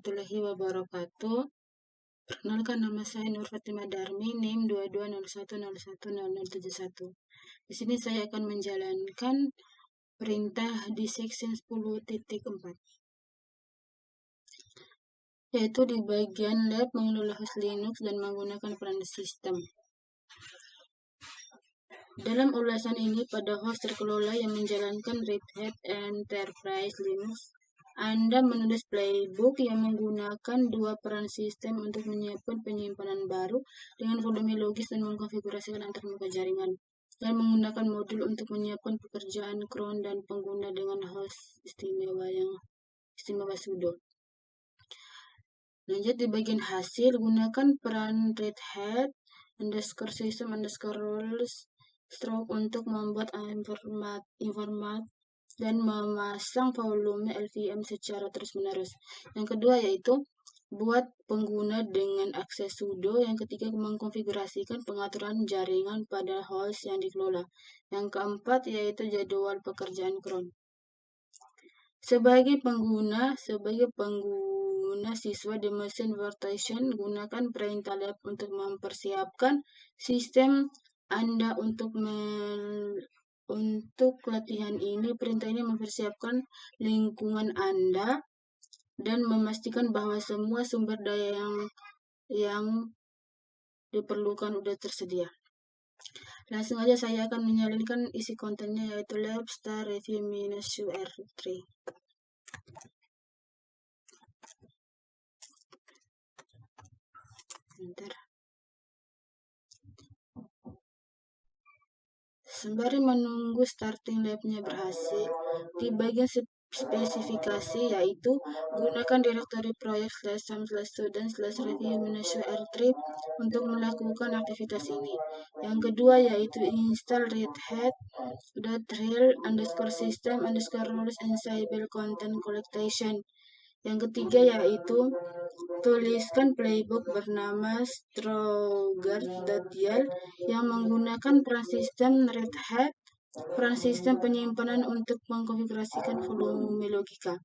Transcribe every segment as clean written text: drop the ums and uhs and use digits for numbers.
warahmatullahi wabarakatuh. Perkenalkan, nama saya Nur Fatimah Darmi, NIM 2201010071. Di sini saya akan menjalankan perintah di section 10.4, yaitu di bagian lab mengelola host Linux dan menggunakan peran sistem. Dalam ulasan ini, pada host terkelola yang menjalankan Red Hat Enterprise Linux, Anda menulis playbook yang menggunakan dua peran sistem untuk menyiapkan penyimpanan baru dengan volume logis dan mengkonfigurasikan antarmuka jaringan, dan menggunakan modul untuk menyiapkan pekerjaan cron dan pengguna dengan host istimewa sudo. Lanjut di bagian hasil, gunakan peran Red Hat _system_roles stroke untuk membuat informat dan memasang volume LVM secara terus-menerus. Yang kedua yaitu buat pengguna dengan akses sudo. Yang ketiga, mengkonfigurasikan pengaturan jaringan pada host yang dikelola. Yang keempat yaitu jadwal pekerjaan cron. Sebagai pengguna siswa di mesin workstation, gunakan perintah lab untuk mempersiapkan sistem Anda untuk latihan ini. Perintah ini mempersiapkan lingkungan Anda dan memastikan bahwa semua sumber daya yang diperlukan sudah tersedia. Langsung aja saya akan menyalinkan isi kontennya, yaitu lab start review -UR3. Bentar. Sembari menunggu starting lab-nya berhasil, di bagian spesifikasi yaitu gunakan direktori proyek /sum/student/review -UR3 untuk melakukan aktivitas ini. Yang kedua yaitu install Red Hat.rel_system_roles ensemble content collection. Yang ketiga yaitu tuliskan playbook bernama Strogard.yl yang menggunakan peran sistem Red Hat, peran sistem penyimpanan untuk mengkonfigurasikan volume logika.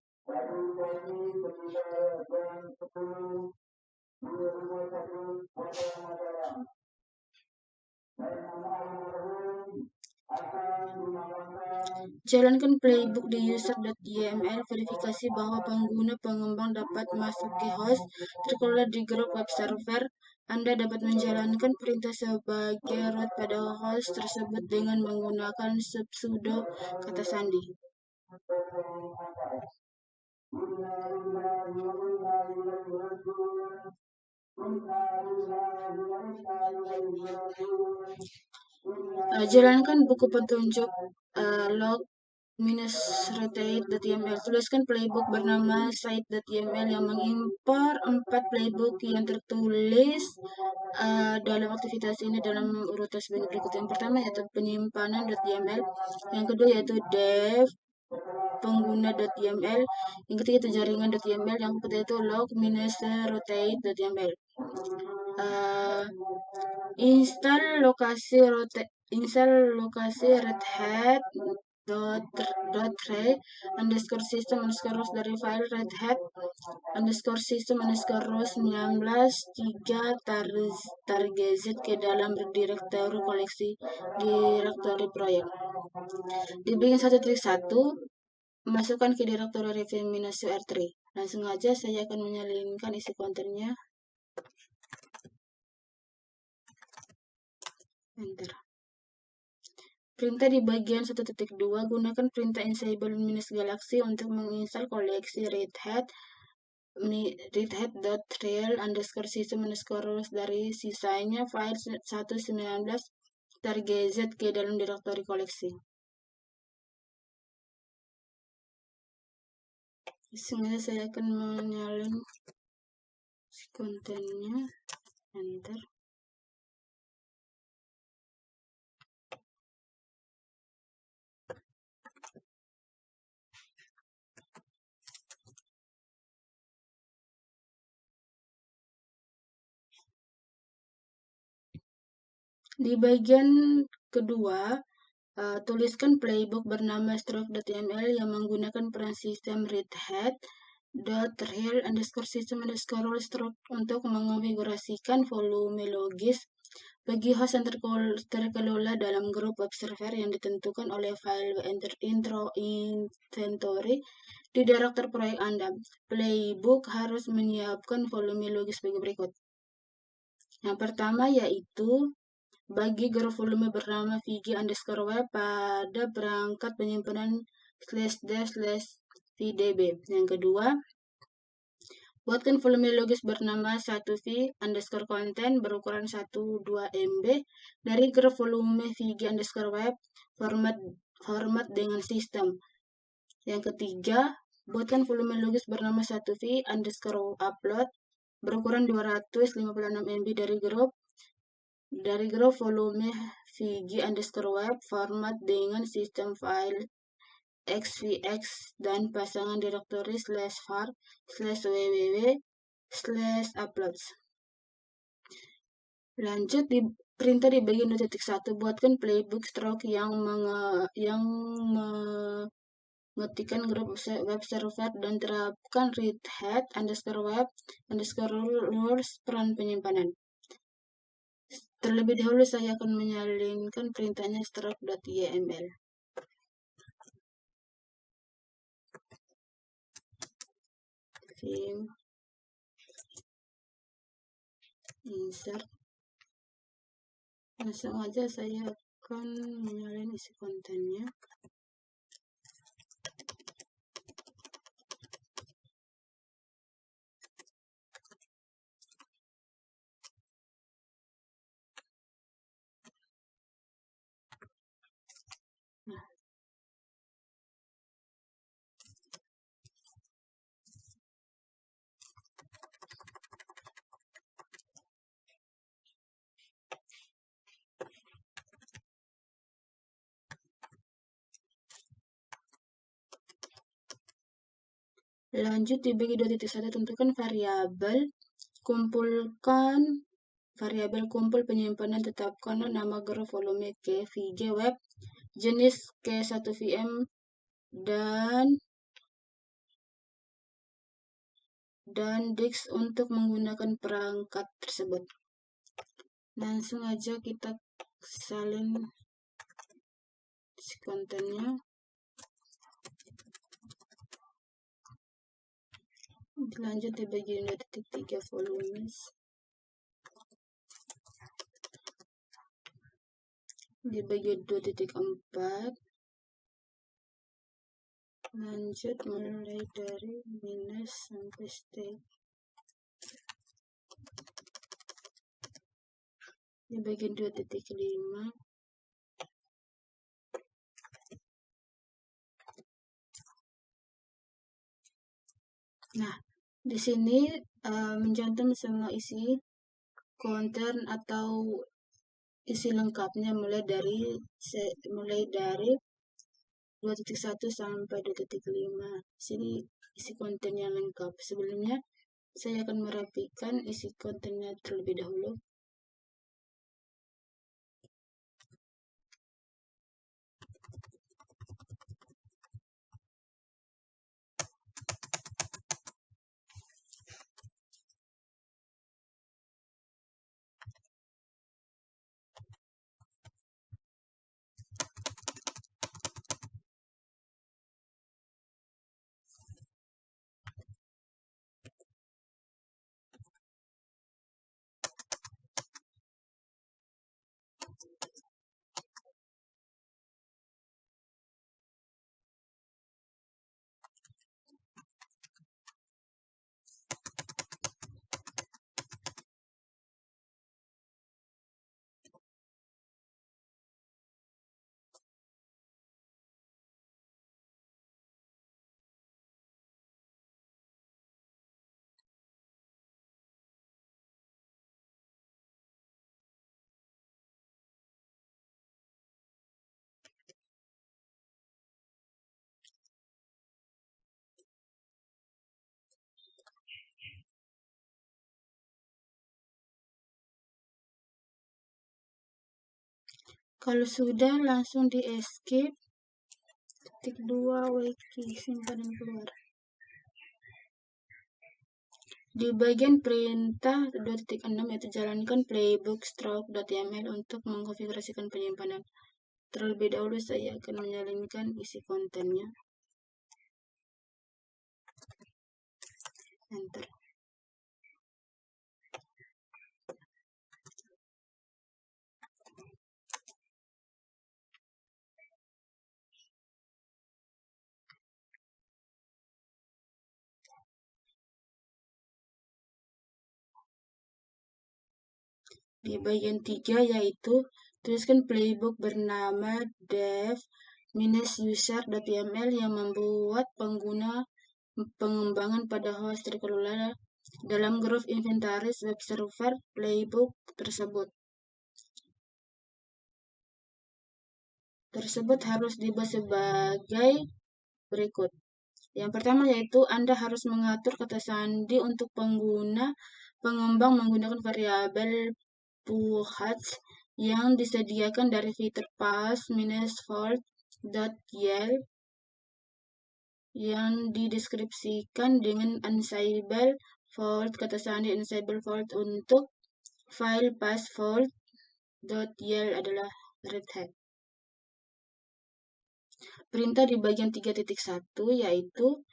Jalankan playbook di user.yml, verifikasi bahwa pengguna pengembang dapat masuk ke host terkelola di grup web server. Anda dapat menjalankan perintah sebagai root pada host tersebut dengan menggunakan sudo kata sandi. Jalankan buku petunjuk log -rotate.yml. Tuliskan playbook bernama site.yml yang mengimpor 4 playbook yang tertulis dalam aktivitas ini dalam urutan sebagai berikut. Yang pertama yaitu penyimpanan.yml, yang kedua yaitu dev pengguna.yml, yang ketiga itu jaringan.yml, yang keempat itu log -rotate.yml. Install lokasi Red Hat .rel_system_roles dari file Red Hat _system_roles 19.3 target ke dalam direktori koleksi direktori proyek. Di bagian 1.1 masukkan ke direktori review -UR3. Langsung aja saya akan menyalinkan isi kontennya. Enter. Perintah di bagian 1.2, gunakan perintah ensemble -galaxy untuk menginstal koleksi Red Hat.rel_system_roles dari sisanya file 1.19 target ke dalam direktori koleksi. Sebenarnya saya akan menyalin kontennya. Enter. Di bagian kedua, tuliskan playbook bernama stroke.yml yang menggunakan peran sistem Red Hat real underscore system underscore role stroke untuk mengonfigurasikan volume logis bagi host yang terkelola dalam grup web server yang ditentukan oleh file intro inventory di direktur proyek Anda. Playbook harus menyiapkan volume logis bagi berikut. Yang pertama yaitu bagi grup volume bernama vg_web pada perangkat penyimpanan /dev/vdb. Yang kedua, buatkan volume logis bernama 1v_content berukuran 12 MB dari grup volume vg_web format dengan sistem. Yang ketiga, buatkan volume logis bernama 1v_upload berukuran 256 MB dari grup volume vg_web format dengan sistem file xvx dan pasangan direktori /var/www/uploads. Lanjut di perintah di bagian 2.1, buatkan playbook stroke yang mengetikkan grup web server dan terapkan readhead_web_rules peran penyimpanan. Terlebih dahulu saya akan menyalinkan perintahnya stroke.yml. Vim insert. Langsung aja saya akan menyalin isi kontennya. Lanjut di bagi 2.1, tentukan variabel kumpul penyimpanan, tetapkan nama grup volume ke VG web, jenis ke 1VM dan disk untuk menggunakan perangkat tersebut. Langsung aja kita salin kontennya. Lanjut di bagian 2.3 volumes. Di bagian 2.4 lanjut mulai dari minus sampai state. Di bagian 2.5 nah, di sini mencantum semua isi konten atau isi lengkapnya mulai dari 2.1 sampai 2.5. Sini isi konten yang lengkap. Sebelumnya saya akan merapikan isi kontennya terlebih dahulu. Kalau sudah, langsung di escape, ketik 2 wiki, simpan dan keluar. Di bagian perintah 2.6 yaitu jalankan playbook stroke.yml untuk mengkonfigurasikan penyimpanan. Terlebih dahulu saya akan menyalinkan isi kontennya. Enter. Di bagian 3 yaitu tuliskan playbook bernama dev-user.yml yang membuat pengguna pengembangan pada host terkelola dalam grup inventaris web server playbook tersebut harus dibuat sebagai berikut. Yang pertama yaitu Anda harus mengatur kata sandi untuk pengguna pengembang menggunakan variabel puhats yang disediakan dari fitur pass-fault.yl yang dideskripsikan dengan Ansible fault kata sandi Ansible fault untuk file pass-fault.yl adalah Red Hat. Perintah di bagian 3.1 yaitu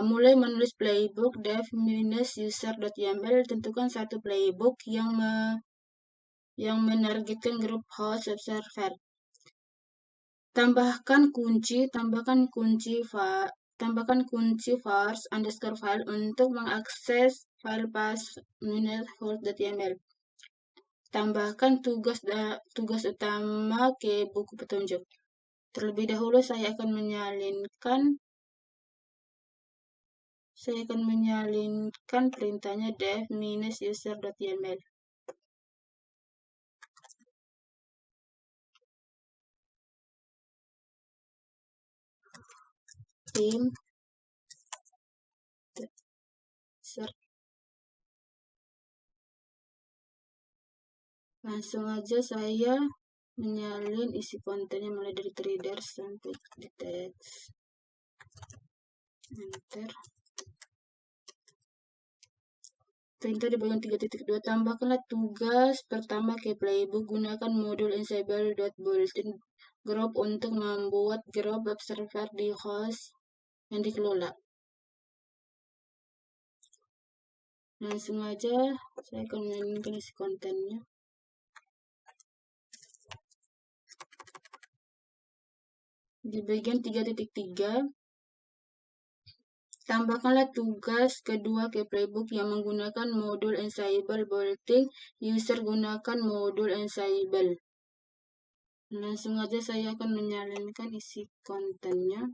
mulai menulis playbook dev-user.yml. Tentukan satu playbook yang menargetkan grup host web server. Tambahkan kunci vars underscore file untuk mengakses file pass-fault.yml. Tambahkan tugas utama ke buku petunjuk. Terlebih dahulu saya akan menyalinkan perintahnya dev-user.yml. Tim langsung aja saya menyalin isi kontennya mulai dari traders sampai di teks. Enter. Perintah di bagian 3.2 tambahkanlah tugas pertama ke playbook. Gunakan modul ansible.built-in group untuk membuat grup web server di host yang dikelola. Langsung aja saya akan menyalinkan isi kontennya. Di bagian 3.3 tambahkanlah tugas kedua ke playbook yang menggunakan modul Ansible built-in. User gunakan modul Ansible. Langsung aja saya akan menyalinkan isi kontennya.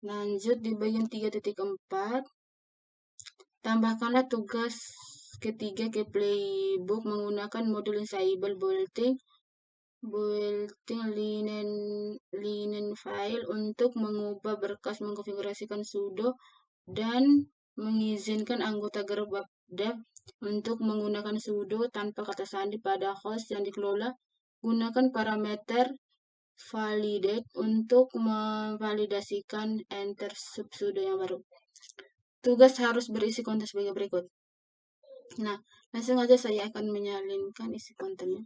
Lanjut di bagian 3.4 tambahkanlah tugas ketiga ke playbook menggunakan modul Ansible built-in linen file untuk mengubah berkas, mengkonfigurasikan sudo, dan mengizinkan anggota grup dev untuk menggunakan sudo tanpa kata sandi pada host yang dikelola. Gunakan parameter validate untuk memvalidasikan enter sudo yang baru. Tugas harus berisi konten sebagai berikut. Nah, langsung aja saya akan menyalinkan isi kontennya.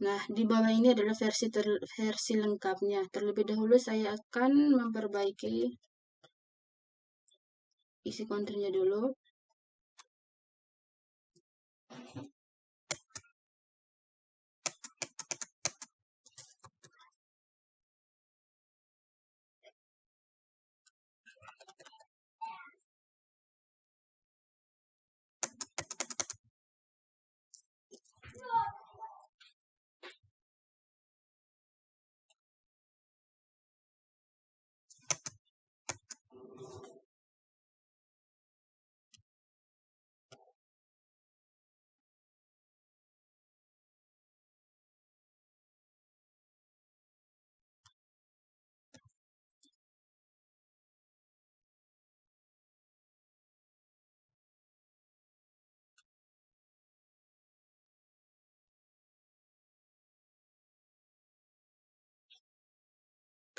Nah, di bawah ini adalah versi lengkapnya. Terlebih dahulu saya akan memperbaiki isi kontennya dulu.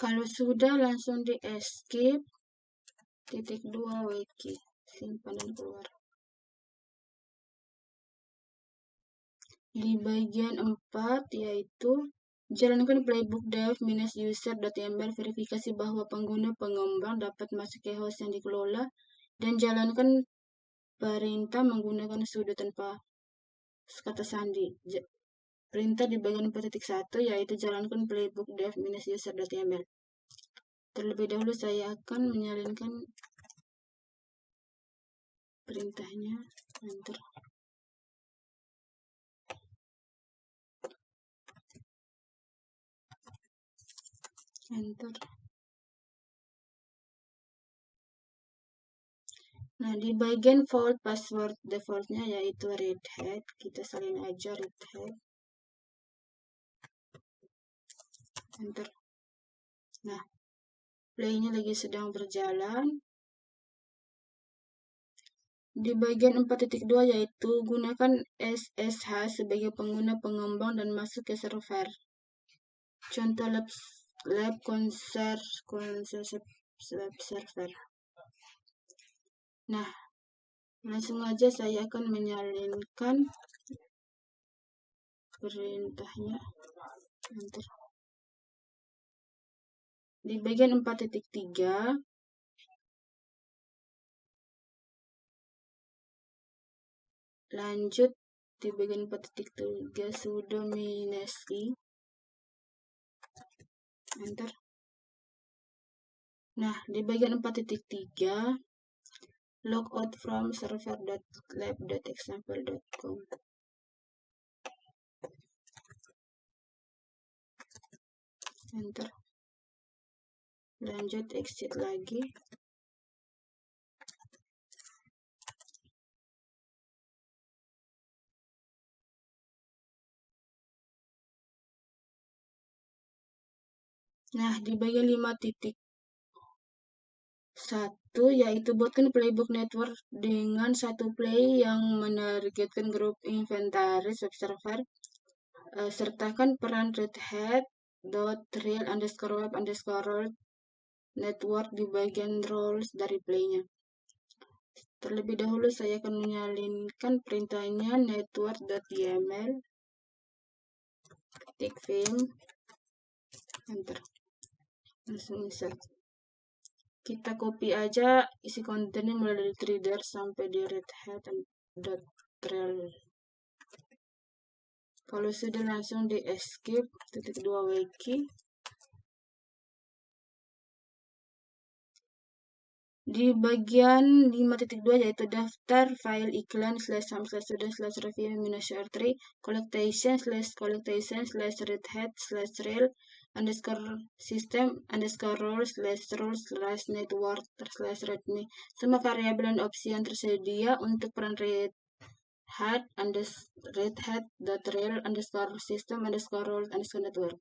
Kalau sudah langsung di escape, titik 2 wiki, simpan dan keluar. Di bagian 4 yaitu jalankan playbook dev-user.yaml, verifikasi bahwa pengguna pengembang dapat masuk ke host yang dikelola, dan jalankan perintah menggunakan sudo tanpa kata sandi. Perintah di bagian 4.1 yaitu jalankan playbook dev-user.yaml. Terlebih dahulu saya akan menyalinkan perintahnya. Enter. Enter. Nah, di bagian vault password defaultnya yaitu Red Hat, kita salin aja Red Hat. Enter. Nah, playnya lagi sedang berjalan. Di bagian 4.2 yaitu gunakan SSH sebagai pengguna pengembang dan masuk ke server. Contoh lab concert server. Nah, langsung aja saya akan menyalinkan perintahnya. Enter. Di bagian 4.3 lanjut di bagian 4.3 sudo -i. Enter. Nah, di bagian 4.3 logout from server.lab.example.com. Enter. Lanjut exit lagi. Nah, di bagian 5.1 yaitu buatkan playbook network dengan satu play yang menargetkan grup inventaris web server. Sertakan peran Red Hat .real_web_role network di bagian roles dari playnya. Terlebih dahulu saya akan menyalinkan perintahnya network.yml, ketik vim, enter, langsung insert. Kita copy aja isi kontennya mulai dari reader sampai di Red Hat.rel. Kalau sudah langsung di escape, titik 2 wiki. Di bagian 5.2 yaitu daftar file iklan /home/sudo/review-share3 collection/collectation/redhat/system_roles/roles/network/readme. Semua variabel dan opsi yang tersedia untuk peran redhat.real_system_roles_network.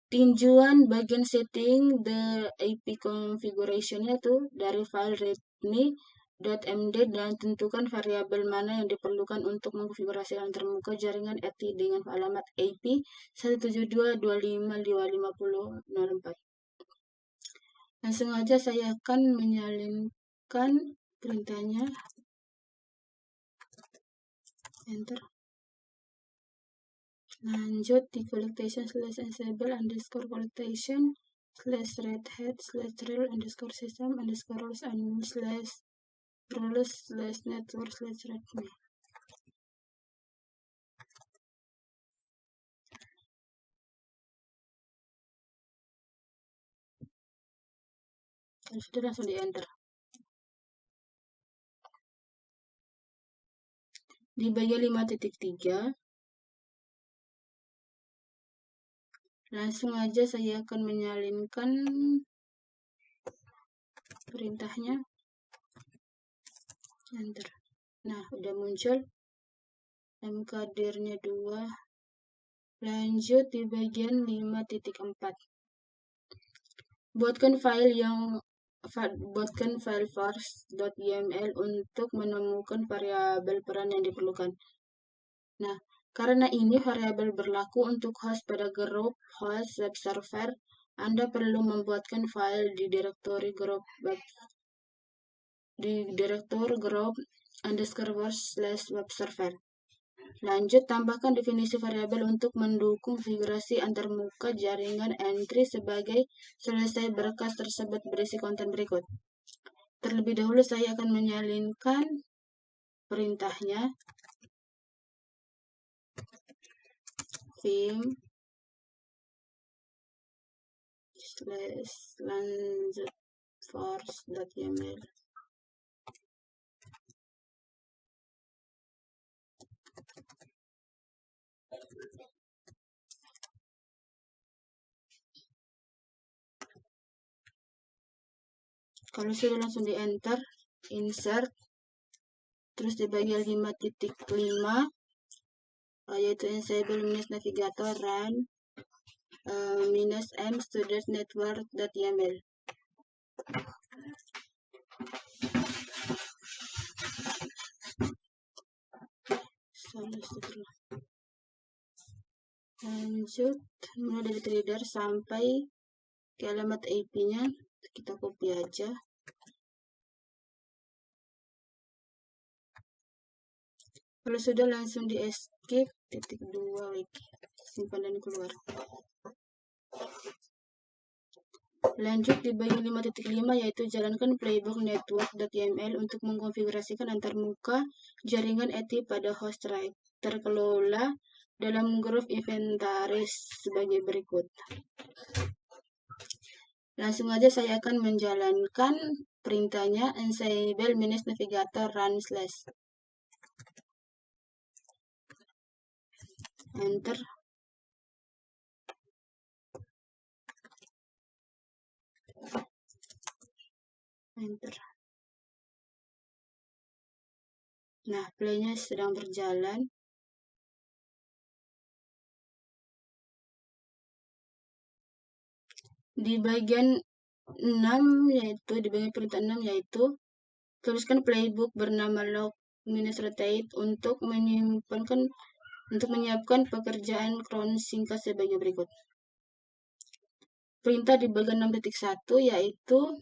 Tinjuan bagian setting the IP configuration-nya tuh dari file readme.md dan tentukan variabel mana yang diperlukan untuk mengkonfigurasikan termuka jaringan RT dengan alamat IP 172.25.250.04. Langsung aja saya akan menyalinkan perintahnya. Enter. Lanjut di collection/collectation/redhat/collectation/redhat/system_roles/network/readme. Dan sudah langsung di enter. Di bagian 5.3 langsung aja saya akan menyalinkan perintahnya. Enter. Nah, udah muncul mkdir-nya 2. Lanjut di bagian 5.4. Buatkan file vars.yml untuk menemukan variabel peran yang diperlukan. Nah, karena ini variabel berlaku untuk host pada grup host web server, Anda perlu membuatkan file di direktori group _web/web server. Lanjut, tambahkan definisi variabel untuk mendukung konfigurasi antarmuka jaringan entry sebagai selesai berkas tersebut berisi konten berikut. Terlebih dahulu saya akan menyalinkan perintahnya. Vim /lanjut force.yml. Kalau sudah langsung di enter, insert, terus di bagian 5.5 yaitu ensemble minus navigator run -m student network.yml. Lanjut, mulai dari reader sampai ke alamat IP-nya, kita copy aja. Kalau sudah langsung di escape, _2 wiki, simpan dan keluar. Lanjut di bagian 5.5 yaitu jalankan playbook network.yml untuk mengkonfigurasikan antarmuka jaringan ETI pada host terkelola dalam grup inventaris sebagai berikut. Langsung aja saya akan menjalankan perintahnya ensemble minus navigator run / enter. Nah, playnya sedang berjalan. Di bagian 6 yaitu di bagian perintah 6 yaitu tuliskan playbook bernama log-rotate untuk menyiapkan pekerjaan cron singkat sebagai berikut. Perintah di bagian 6.1 yaitu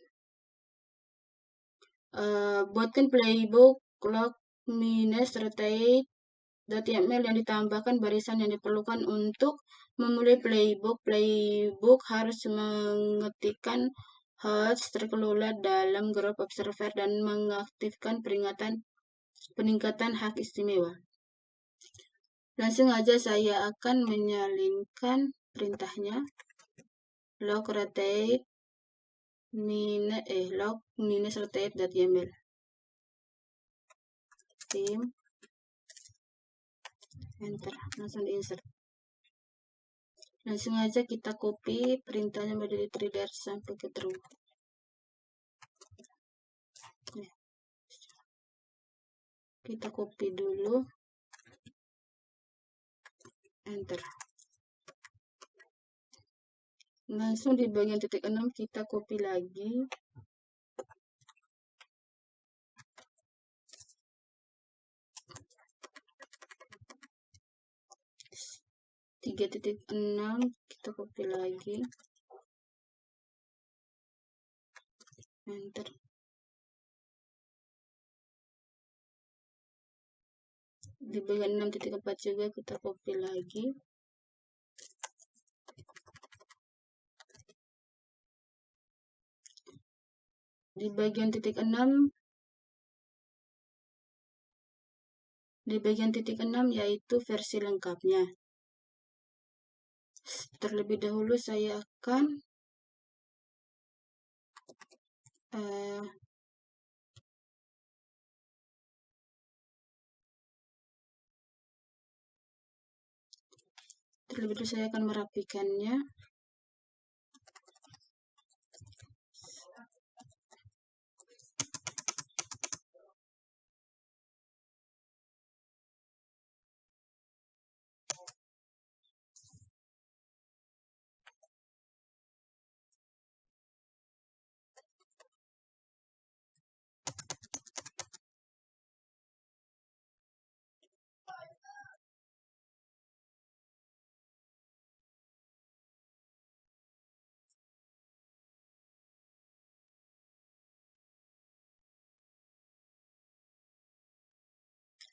buatkan playbook log-rotate.yml yang ditambahkan barisan yang diperlukan untuk memulai playbook. Playbook harus mengetikkan host terkelola dalam grup observer dan mengaktifkan peningkatan hak istimewa. Langsung aja saya akan menyalinkan perintahnya log-rotate.yml. Vim enter, langsung di insert. Langsung aja kita copy perintahnya dari reader sampai ke true. Kita copy dulu, enter. Langsung di bagian titik 6 kita copy lagi. Tiga titik 6 kita copy lagi, enter. Di bagian 6.4 juga kita copy lagi. Di bagian titik 6 yaitu versi lengkapnya. Terlebih dahulu saya akan merapikannya.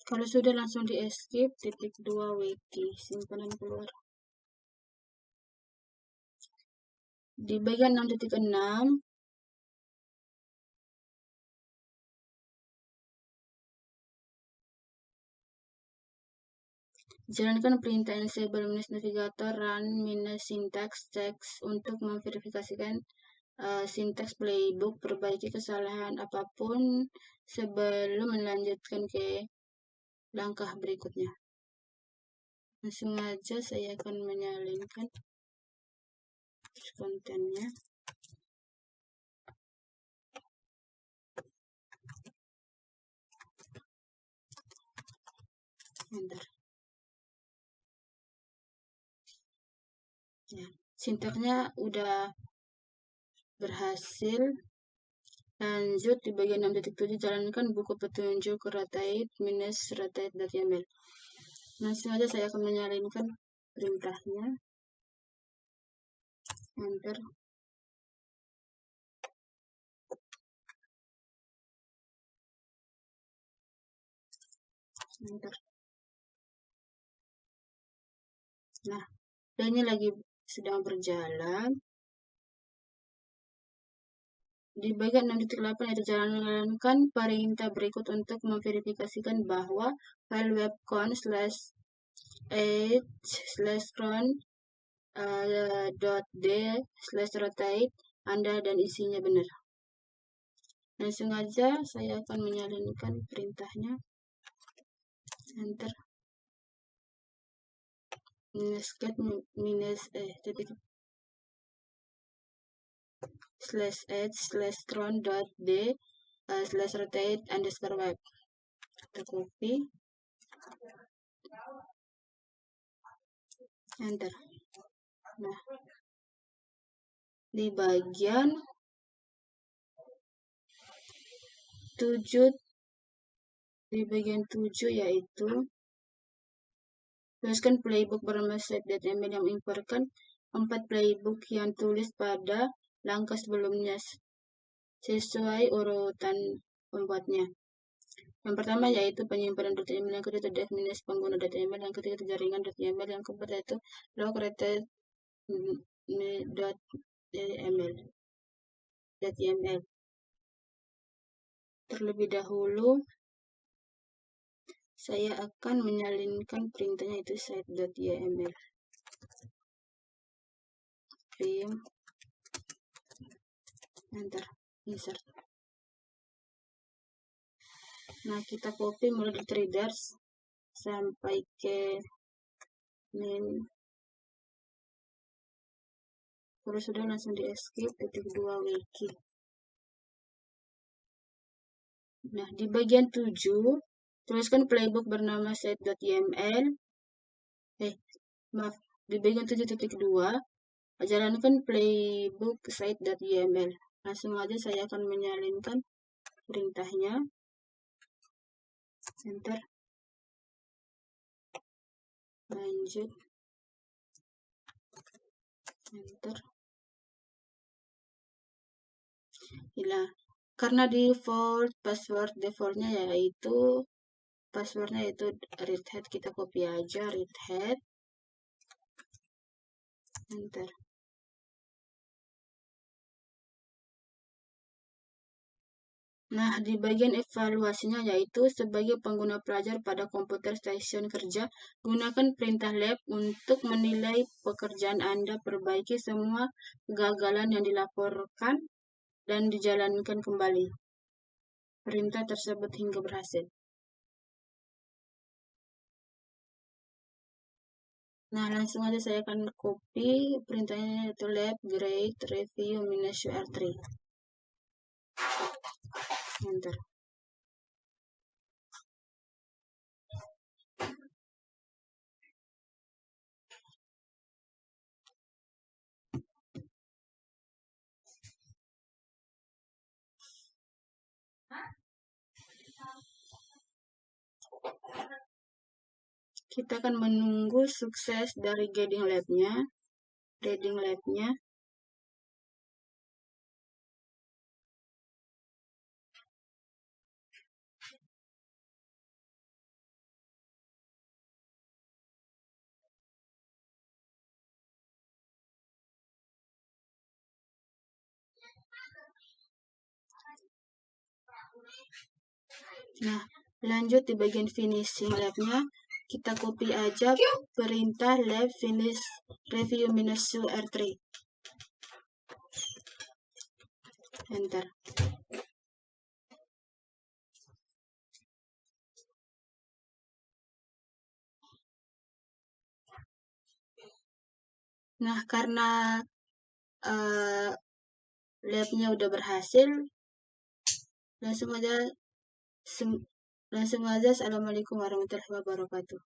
Kalau sudah langsung di escape, titik 2 wiki, simpanan keluar. Di bagian 6.6, jalankan perintah enable minus navigator run minus syntax checks untuk memverifikasikan sintaks playbook. Perbaiki kesalahan apapun sebelum melanjutkan ke langkah berikutnya. Langsung aja saya akan menyalinkan kontennya. Bentar. Ya, sintaksnya udah berhasil. Lanjut di bagian 6.7, jalankan buku petunjuk rotate-rotate.yml. Langsung aja saya akan menyalinkan perintahnya. Enter. Enter. Nah, ini lagi sedang berjalan. Di bagian 6.8 yaitu jalankan perintah berikut untuk memverifikasikan bahwa file webcon/h/cron.d/rotate Anda dan isinya benar. Langsung aja saya akan menyalinkan perintahnya. Enter. Minus/h /cron.d/rotate_web. Kita copy. Enter. Nah, di bagian 7 yaitu tuliskan playbook bernama set.yml yang menginformasikan 4 playbook yang tulis pada langkah sebelumnya sesuai urutan pembuatnya. Yang pertama yaitu penyimpanan .yml, yang kedua itu definisi pengguna .yml, yang ketiga itu jaringan .yml, yang keempat yaitu log rotate.yml. Terlebih dahulu saya akan menyalinkan perintahnya itu set.yml. Vim. Enter. Insert. Nah, kita copy mulai dari traders sampai ke main. Kalau sudah langsung di escape, titik 2 wiki. Nah, di bagian 7, tuliskan playbook bernama set.yml. Di bagian 7.2, jalankan playbook site.yml. Langsung aja saya akan menyalinkan perintahnya. Enter. Lanjut. Enter. Inilah. Karena default password defaultnya yaitu passwordnya yaitu redhat, kita copy aja redhat. Enter. Nah, di bagian evaluasinya yaitu sebagai pengguna pelajar pada komputer stasiun kerja, gunakan perintah lab untuk menilai pekerjaan Anda. Perbaiki semua kegagalan yang dilaporkan dan dijalankan kembali perintah tersebut hingga berhasil. Nah, langsung aja saya akan copy perintahnya yaitu lab grade review -ur3. Enter. Kita akan menunggu sukses dari grading lab-nya. Nah, lanjut di bagian finishing labnya, kita copy aja perintah lab finish review -r3. Enter. Nah, karena labnya udah berhasil, langsung aja assalamualaikum warahmatullahi wabarakatuh.